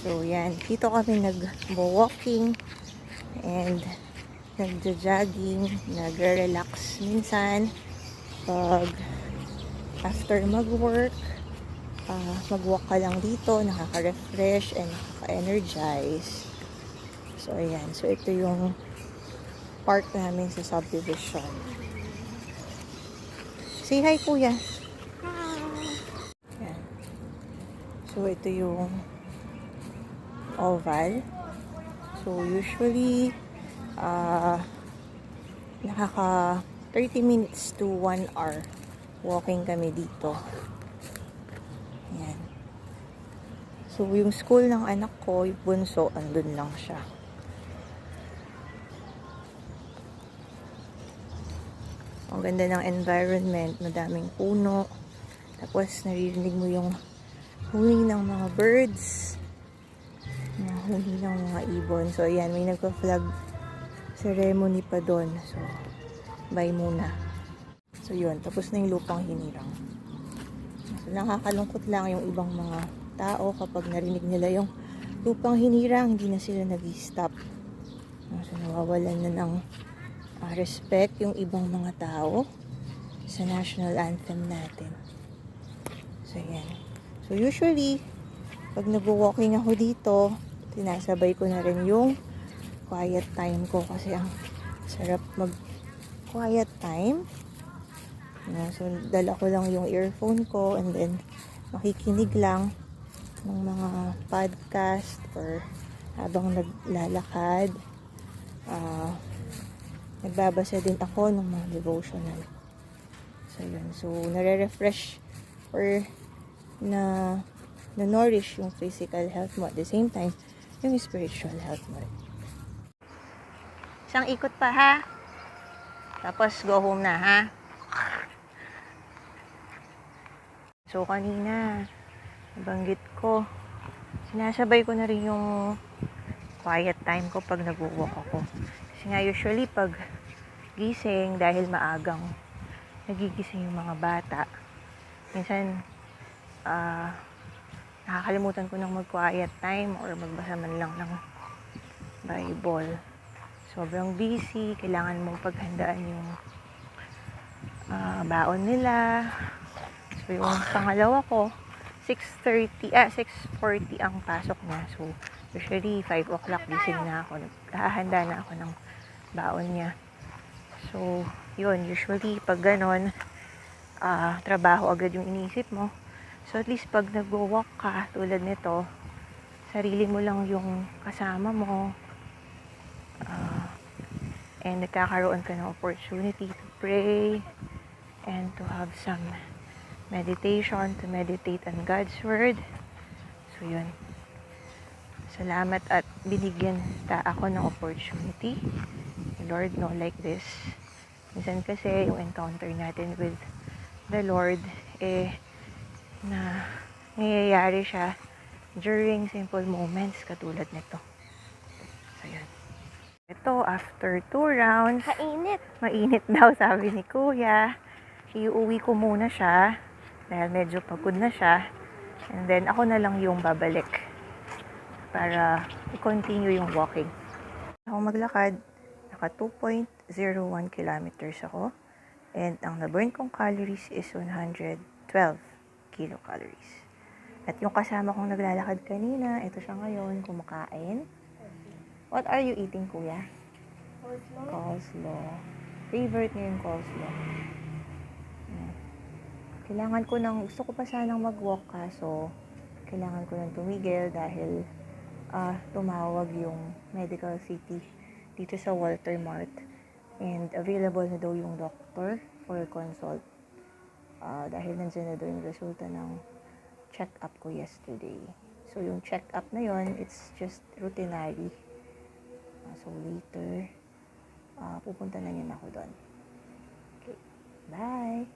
So, yan. Dito kami nag-walking and nagja-jogging, nagre-relax minsan pag after mag-work. Mag-walk ka lang dito, nakaka-refresh and nakaka-energize. So, ayan. So, ito yung park namin sa subdivision. Say hi, kuya. Ayan. So, ito yung oval. So, usually, nakaka 30 minutes to 1 hour walking kami dito. Ayan. So, yung school ng anak ko, yung bunso, andun lang siya. Ang ganda ng environment, madaming puno. Tapos, naririnig mo yung huni ng mga birds. Huni ng mga ibon. So, ayan, may nagpa-flag ceremony pa doon. So, bye muna. So, yun. Tapos na yung lupang hinirang. So, nakakalungkot lang yung ibang mga tao kapag narinig nila yung lupang hinirang, hindi na sila nag-stop. So, nawawalan na ng respect yung ibang mga tao sa national anthem natin. So, yan. So, usually, pag nag-walking ako dito, tinasabay ko na rin yung quiet time ko kasi ang sarap mag-quiet time. So, dala ko lang yung earphone ko and then makikinig lang ng mga podcast or habang naglalakad. Nagbabasa din ako ng mga devotional. So, yun. So, nare-refresh or na-nourish yung physical health mo at the same time, yung spiritual health mo. Isang ikot pa, ha? Tapos, go home na, ha? So, kanina, nabanggit ko, sinasabay ko na rin yung quiet time ko pag nag-walk ako. Kasi nga, usually, pag gising, dahil maagang nagigising yung mga bata, minsan, nakakalimutan ko ng mag-quiet time or magbasa man lang ng Bible. Sobrang busy, kailangan mong paghandaan yung baon nila. So, yung pangalawa ko, 6:40 ang pasok niya. So, usually, 5 o'clock gising na ako. Nakahanda na ako ng baon niya. So, yun, usually, pag ganon, trabaho agad yung iniisip mo. So, at least, pag nag-walk ka, tulad nito, sarili mo lang yung kasama mo, and nagkakaroon ka ng opportunity to pray, and to have some meditation, to meditate on God's Word. So, yun. Salamat at binigyan ako ng opportunity. Lord, no, like this. Minsan kasi yung encounter natin with the Lord, na nangyayari siya during simple moments katulad nito. So, yun. Ito, after 2 rounds, mainit daw, sabi ni Kuya. Iuwi ko muna siya dahil medyo pagod na siya, and then ako na lang yung babalik para i-continue yung walking. Ako maglakad, naka 2.01 kilometers ako, and ang na-burn kong calories is 112 kilocalories. At yung kasama kong naglalakad kanina, ito siya ngayon, kumakain. What are you eating, Kuya? Coleslaw. Coleslaw. Favorite niyo yung coleslaw. Gusto ko pa sanang mag-walk, kaso kailangan ko nang tumigil dahil tumawag yung medical city dito sa Walter Mart, and available na daw yung doctor for consult dahil nandiyan na daw yung resulta ng check-up ko yesterday. So yung check-up na yon, it's just routinary. So later pupunta na yun ako doon. Okay, bye!